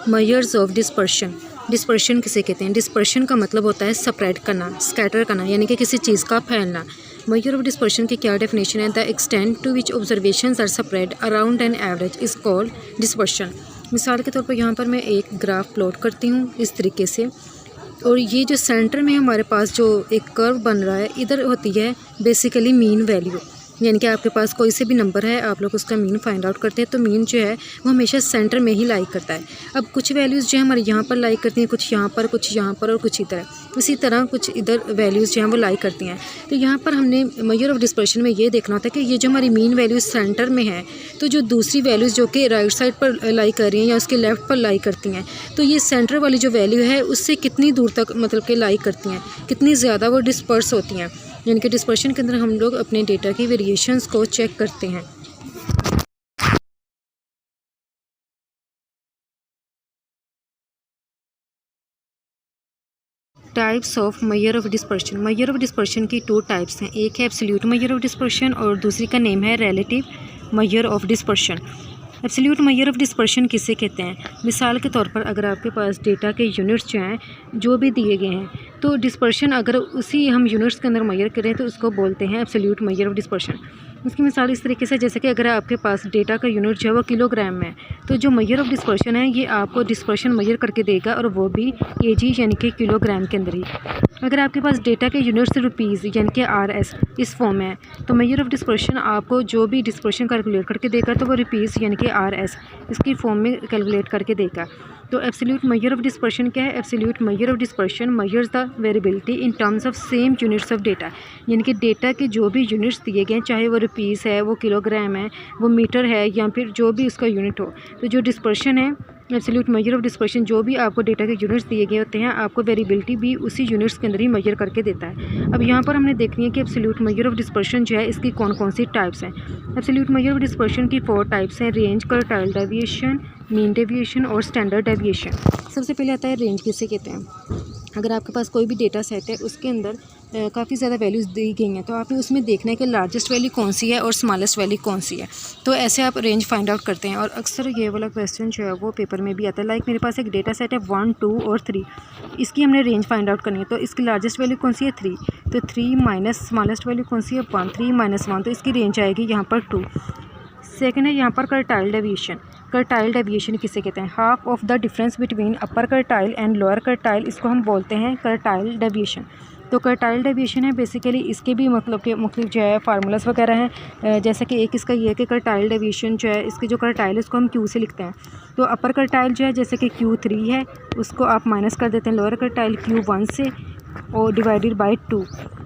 Measures of dispersion. Dispersion किसे कहते हैं? डिस्पर्शन का मतलब होता है स्प्रेड करना, स्कैटर करना, यानी कि किसी चीज़ का फैलना। मेजर ऑफ डिस्पर्शन की क्या डेफिनेशन है? The extent to which observations are spread around an average is called dispersion. मिसाल के तौर पर यहाँ पर मैं एक ग्राफ प्लॉट करती हूँ इस तरीके से, और ये जो सेंटर में हमारे पास जो एक कर्व बन रहा है, इधर होती है बेसिकली मीन वैल्यू, यानी कि आपके पास कोई से भी नंबर है, आप लोग उसका मीन फाइंड आउट करते हैं, तो मीन जो है वो हमेशा सेंटर में ही लाई करता है। अब कुछ वैल्यूज़ जो है हमारे यहाँ पर लाई करती हैं, कुछ यहाँ पर, कुछ यहाँ पर और कुछ इधर, इसी तरह कुछ इधर वैल्यूज़ जो हैं वो लाई करती हैं। तो यहाँ पर हमने मेजर ऑफ डिस्पर्शन में ये देखना होता है कि ये जो हमारी मीन वैल्यूज सेंटर में है, तो जो दूसरी वैल्यूज़ जो कि राइट साइड पर लाई कर रही हैं या उसके लेफ़्ट पर लाई करती हैं, तो ये सेंटर वाली जो वैल्यू है उससे कितनी दूर तक मतलब कि लाई करती हैं, कितनी ज़्यादा वो डिस्पर्स होती हैं। यानी कि डिस्पर्शन के अंदर हम लोग अपने डेटा की वेरिएशंस को चेक करते हैं। Types of measure of dispersion. Measure of dispersion की 2 टाइप्स हैं, एक है एब्सोल्यूट मेजर ऑफ डिस्पर्शन और दूसरी का नेम है relative measure of dispersion. Absolute measure of dispersion किसे कहते हैं? मिसाल के तौर पर अगर आपके पास डेटा के यूनिट्स जो हैं जो भी दिए गए हैं, तो डिस्पर्शन अगर उसी हम यूनिट्स के अंदर मेजर करें तो उसको बोलते हैं एब्सोल्यूट मेजर ऑफ डिस्पर्शन। इसकी मिसाल इस तरीके से, जैसे कि अगर आपके पास डेटा का यूनिट जो है वो किलोग्राम में है, तो जो मेजर ऑफ डिस्पर्शन है ये आपको डिस्पर्शन मेजर करके देगा, और वो भी केजी यानी कि किलोग्राम के अंदर ही। अगर आपके पास डेटा के यूनिट्स रुपीज़ यानी कि RS इस फॉर्म में है, तो मेजर ऑफ डिस्पर्शन आपको जो भी डिस्पर्शन कैलकुलेट करके देगा तो वो रुपीज़ यानी कि RS इसकी फॉर्म में कैलकुलेट करके देगा। तो एब्सोल्यूट मेजर ऑफ डिस्पर्शन क्या है? Absolute measure of dispersion measures the variability in terms of same units of data, यानी कि डेटा के जो भी यूनिट्स दिए गए हैं, चाहे वो रुपीज़ है, वो किलोग्राम है, वो मीटर है, या फिर जो भी उसका यूनिट हो, तो जो डिस्पर्शन है एब्सोल्यूट मेजर ऑफ डिस्पर्शन जो भी आपको डेटा के यूनिट्स दिए गए होते हैं, आपको वेरिएबिलिटी भी उसी यूनिट्स के अंदर ही मेजर करके देता है। अब यहाँ पर हमने देखनी है कि एब्सोल्यूट मेजर ऑफ डिस्पर्शन जो है इसकी कौन कौन सी टाइप्स हैं। एब्सोल्यूट मेजर ऑफ डिस्पर्शन की 4 टाइप्स हैं, range, quartile deviation, mean deviation और स्टैंडर्ड डेविएशन। सबसे पहले आता है रेंज। किसे कहते हैं? अगर आपके पास कोई भी डेटा सेट है, उसके अंदर काफ़ी ज़्यादा वैल्यूज़ दी गई हैं, तो आपने उसमें देखना है कि लार्जेस्ट वैल्यू कौन सी है और स्मॉलेस्ट वैल्यू कौन सी है। तो ऐसे आप रेंज फाइंड आउट करते हैं, और अक्सर ये वाला क्वेश्चन जो है वो पेपर में भी आता है। लाइक मेरे पास एक डेटा सेट है 1, 2 और 3, इसकी हमने रेंज फाइंड आउट करनी है, तो इसकी लार्जेस्ट वैल्यू कौन सी है? 3, तो 3 माइनस स्मॉलेस्ट वैल्यू कौन सी है? 1, 3 माइनस 1, तो इसकी रेंज आएगी यहाँ पर 2। सेकेंड है यहाँ पर क्वार्टाइल डेविएशन। क्वार्टाइल डेविएशन किसे कहते हैं? Half of the difference between upper quartile and lower quartile, इसको हम बोलते हैं क्वार्टाइल डेविएशन। तो क्वार्टाइल डेविएशन है बेसिकली, इसके भी मतलब के मुख्तलिफ जो है फार्मूलाज वगैरह हैं, जैसे कि एक इसका ये है कि क्वार्टाइल डेविएशन जो है, इसकी जो क्वार्टाइल है उसको हम Q से लिखते हैं। तो अपर क्वार्टाइल जो है जैसे कि Q3 है, उसको आप माइनस कर देते हैं लोअर क्वार्टाइल Q1 से, और डिवाइडेड बाई 2,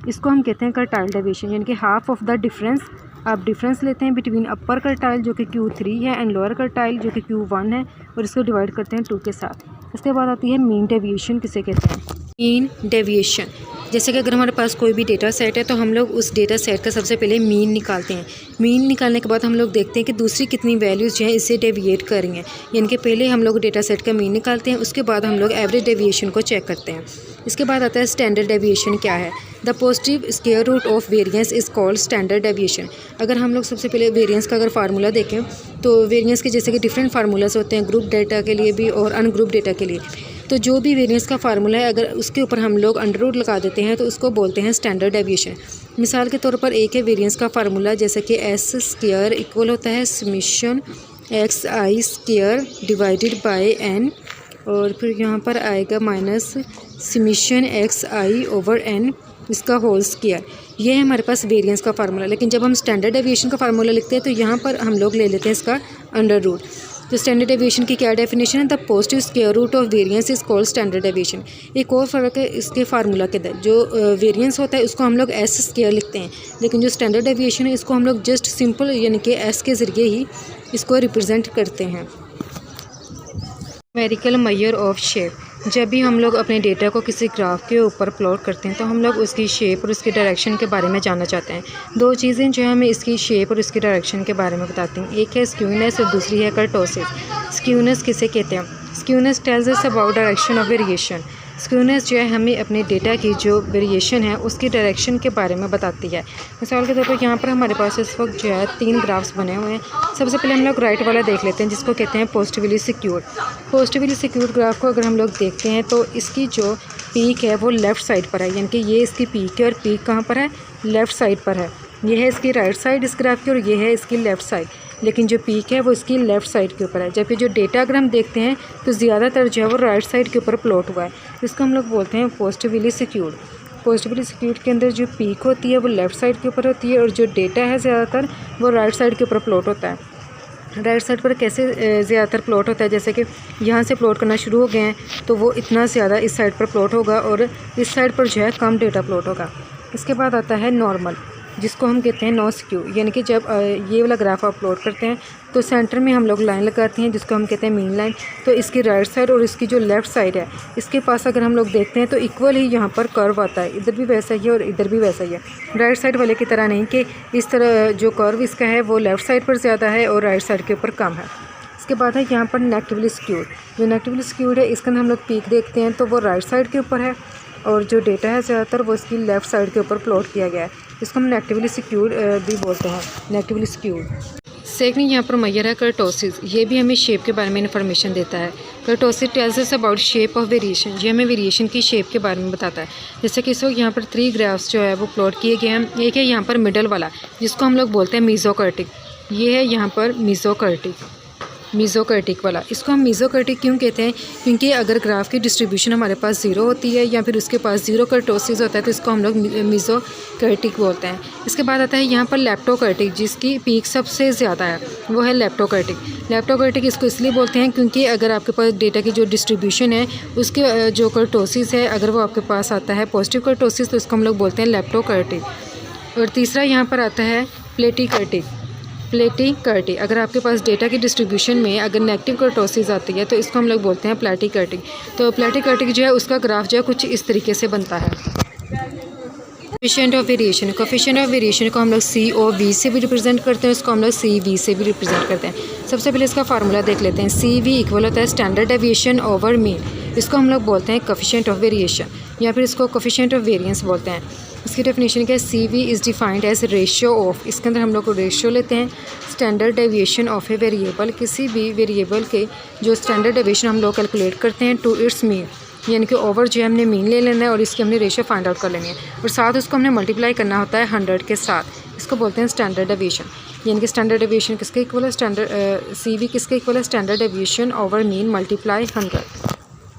इसको हम कहते हैं क्वार्टाइल डेविएशन, यानी कि हाफ ऑफ द डिफरेंस आप डिफरेंस लेते हैं बिटवीन अपर क्वार्टाइल जो कि Q3 है एंड लोअर क्वार्टाइल जो कि Q1 है, और इसको डिवाइड करते हैं 2 के साथ। इसके बाद आती है मीन डेविएशन। किसे कहते हैं? मीन डेविएशन, जैसे कि अगर हमारे पास कोई भी डेटा सेट है, तो हम लोग उस डेटा सेट का सबसे पहले मीन निकालते हैं। मीन निकालने के बाद हम लोग देखते हैं कि दूसरी कितनी वैल्यूज़ जो है इससे डेविएट कर रही हैं, यानी कि पहले हम लोग डेटा सेट का मीन निकालते हैं, उसके बाद हम लोग एवरेज डेविएशन को चेक करते हैं। इसके बाद आता है स्टैंडर्ड डेविएशन। क्या है? The positive square root of variance is called standard deviation. अगर हम लोग सबसे पहले वेरिएंस का अगर फार्मूला देखें, तो वेरिएंस के जैसे कि डिफरेंट फार्मूलाज होते हैं, ग्रुप डेटा के लिए भी और अनग्रुप डेटा के लिए। तो जो भी वेरिएंस का फार्मूला है, अगर उसके ऊपर हम लोग अंडर रूट लगा देते हैं, तो उसको बोलते हैं स्टैंडर्ड डेविएशन। मिसाल के तौर पर एक है वेरिएंस का फार्मूला, जैसे कि S स्क्वायर इक्वल होता है summation XI square divided by N, और फिर यहाँ पर आएगा minus summation XI over N इसका होल स्क्वायर। ये है हमारे पास वेरिएंस का फार्मूला। लेकिन जब हम स्टैंडर्ड डेविएशन का फार्मूला लिखते हैं, तो यहाँ पर हम लोग ले लेते हैं इसका अंडर रूट। तो स्टैंडर्ड डेविएशन की क्या डेफिनेशन है? The positive square root of variance is called standard deviation. एक और फ़र्क है इसके फार्मूला के अंदर, जो वेरिएंस होता है उसको हम लोग S स्क्वायर लिखते हैं, लेकिन जो स्टैंडर्ड डेविएशन है इसको हम लोग जस्ट सिंपल यानी कि S के ज़रिए ही इसको रिप्रेजेंट करते हैं। Numerical measure of shape. जब भी हम लोग अपने डेटा को किसी ग्राफ के ऊपर प्लॉट करते हैं, तो हम लोग उसकी शेप और उसकी डायरेक्शन के बारे में जानना चाहते हैं। 2 चीज़ें जो है हमें इसकी शेप और इसकी डायरेक्शन के बारे में बताती हैं, एक है स्क्यूनेस और दूसरी है कर्टोसिस। स्क्यूनेस किसे कहते हैं? Skewness tells us about direction of variation. Skewness जो है हमें अपने डेटा की जो वेरिएशन है उसकी डायरेक्शन के बारे में बताती है। मिसाल के तौर पर यहाँ पर हमारे पास इस वक्त जो है 3 ग्राफ्स बने हुए हैं। सबसे पहले हम लोग राइट वाला देख लेते हैं जिसको कहते हैं positively secured. Positively secured graph को अगर हम लोग देखते हैं तो इसकी जो पीक है वो लेफ़्ट साइड पर है, यानी कि ये इसकी पीक है और पीक कहाँ पर है, लेफ़्ट साइड पर है। ये है इसकी राइट साइड इस ग्राफ की और ये है इसकी लेफ़्ट साइड, लेकिन जो पीक है वो इसकी लेफ़्ट साइड के ऊपर है। जबकि जो डेटा अगर हम देखते हैं तो ज़्यादातर जो है वो राइट साइड के ऊपर प्लॉट हुआ है, इसको हम लोग बोलते हैं पॉजिटिवली सिक्योर्ड। पॉजिटिवली सिक्योर्ड के अंदर जो पीक होती है वो लेफ़्ट साइड के ऊपर होती है और जो डेटा है ज़्यादातर वो राइट साइड के ऊपर प्लॉट होता है। राइट साइड पर कैसे ज़्यादातर प्लॉट होता है, जैसे कि यहाँ से प्लॉट करना शुरू हो गए हैं तो वो इतना ज़्यादा इस साइड पर प्लॉट होगा और इस साइड पर जो है कम डेटा प्लॉट होगा। इसके बाद आता है नॉर्मल, जिसको हम कहते हैं नो स्क्यू, यानी कि जब ये वाला ग्राफ अपलोड करते हैं तो सेंटर में हम लोग लाइन लगाते हैं जिसको हम कहते हैं मीन लाइन। तो इसकी राइट साइड और इसकी जो लेफ़्ट साइड है इसके पास अगर हम लोग देखते हैं तो इक्वल ही यहाँ पर कर्व आता है, इधर भी वैसा ही है और इधर भी वैसा ही है। राइट साइड वाले की तरह नहीं कि इस तरह जो कर्व इसका है वो लेफ़्ट साइड पर ज़्यादा है और राइट साइड के ऊपर कम है। इसके बाद है यहाँ पर नेगेटिवली स्क्यूड। जो नेगेटिवली स्क्यूड है इसके अंदर हम लोग पीक देखते हैं तो वो राइट साइड के ऊपर है और जो डेटा है ज़्यादातर वो इसकी लेफ़्ट साइड के ऊपर प्लॉट किया गया है, इसको हम नेगेटिवली स्क्यूड भी बोलते हैं, नेगेटिवली स्क्यूड। सेकंड यहाँ पर मैयर है कर्टोसिस, ये भी हमें शेप के बारे में इन्फॉर्मेशन देता है। Kurtosis tells us about shape of variation, ये हमें वेरिएशन की शेप के बारे में बताता है। जैसे कि इस वक्त यहाँ पर 3 ग्राफ्स जो है वो प्लॉट किए गए हैं। एक है यहाँ पर मिडल वाला जिसको हम लोग बोलते हैं मीज़ोकर्टिक, ये है यहाँ पर मीज़ोकर्टिक वाला। इसको हम मीज़ोकर्टिक क्यों कहते हैं, क्योंकि अगर ग्राफ की डिस्ट्रीब्यूशन हमारे पास 0 होती है या फिर उसके पास 0 कर्टोसिस होता है तो इसको हम लोग मीज़ोकर्टिक बोलते हैं। इसके बाद आता है यहाँ पर लेप्टोकर्टिक, जिसकी पीक सबसे ज़्यादा है वो है लेप्टोकर्टिक। लेप्टोकर्टिक इसको इसलिए बोलते हैं क्योंकि अगर आपके पास डेटा की जो डिस्ट्रीब्यूशन है उसके जो कर्टोसिस है अगर वो आपके पास आता है पॉजिटिव कर्टोसिस तो इसको हम लोग बोलते हैं लेप्टोकर्टिक। और तीसरा यहाँ पर आता है प्लेटिकर्टिक। अगर आपके पास डेटा की डिस्ट्रीब्यूशन में अगर नेगेटिव कर्टोसिस आती है तो इसको हम लोग बोलते हैं प्लेटिकर्टिक। तो प्लेटिकर्टिक जो है उसका ग्राफ जो है कुछ इस तरीके से बनता है। Coefficient of variation, coefficient of variation को हम लोग COV से भी रिप्रेजेंट करते हैं, इसको हम लोग CV से भी रिप्रेजेंट करते हैं। सबसे पहले इसका फार्मूला देख लेते हैं। CV इक्वल होता है स्टैंडर्ड डेविएशन ओवर मीन, इसको हम लोग बोलते हैं कोफिशिएंट ऑफ वेरिएशन या फिर इसको कोफिशिएंट ऑफ वेरिएंस बोलते हैं। इसकी डेफिनेशन क्या है, CV is defined as ratio of, इसके अंदर हम लोग को रेशियो लेते हैं standard deviation of a variable, किसी भी वेरिएबल के जो स्टैंडर्ड डेविएशन हम लोग कैलकुलेट करते हैं टू इट्स मीन, यानी कि ओवर जो है हमने मीन ले लेना है और इसकी हमने रेशियो फाइंड आउट कर लेनी है और साथ उसको हमने मल्टीप्लाई करना होता है 100 के साथ। इसको बोलते हैं स्टैंडर्ड डेविएशन, यानी कि स्टैंडर्ड डेविएशन किसके इक्वल है, CV किसके इक्वल है, standard deviation over mean multiply 100।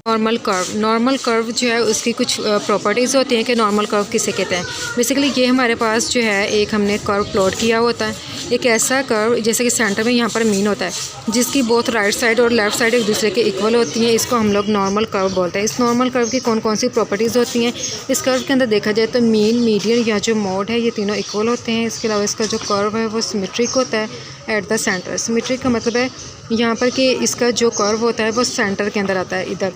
Normal curve जो है उसकी कुछ प्रॉपर्टीज़ होती हैं कि नॉर्मल कर्व किसे कहते हैं। बेसिकली ये हमारे पास जो है एक हमने कर्व प्लॉट किया होता है, एक ऐसा कर्व जैसे कि सेंटर में यहाँ पर मीन होता है जिसकी बोथ राइट साइड और लेफ़्ट साइड एक दूसरे के इक्वल होती हैं, इसको हम लोग नॉर्मल कर्व बोलते हैं। इस नॉर्मल कर्व की कौन कौन सी प्रॉपर्टीज़ होती हैं, इस कर्व के अंदर देखा जाए तो मीन, मीडियन या जो मोड है ये तीनों इक्वल होते हैं। इसके अलावा इसका जो कर्व है वो सिमेट्रिक होता है एट द सेंटर। सिमेट्रिक का मतलब है यहाँ पर कि इसका जो कर्व होता है वो सेंटर के अंदर आता है, इधर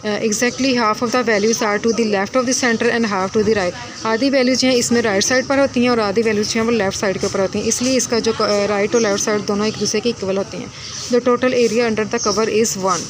exactly half of the values are to the left of the centre and half to the right. आधी वैल्यूज़ हैं इसमें राइट साइड पर होती हैं और आधी वैल्यूज़ हैं वो लेफ़्ट साइड के ऊपर होती हैं, इसलिए इसका जो राइट और लेफ्ट साइड दोनों एक दूसरे के इक्वल होती हैं। The total area under the cover is 1।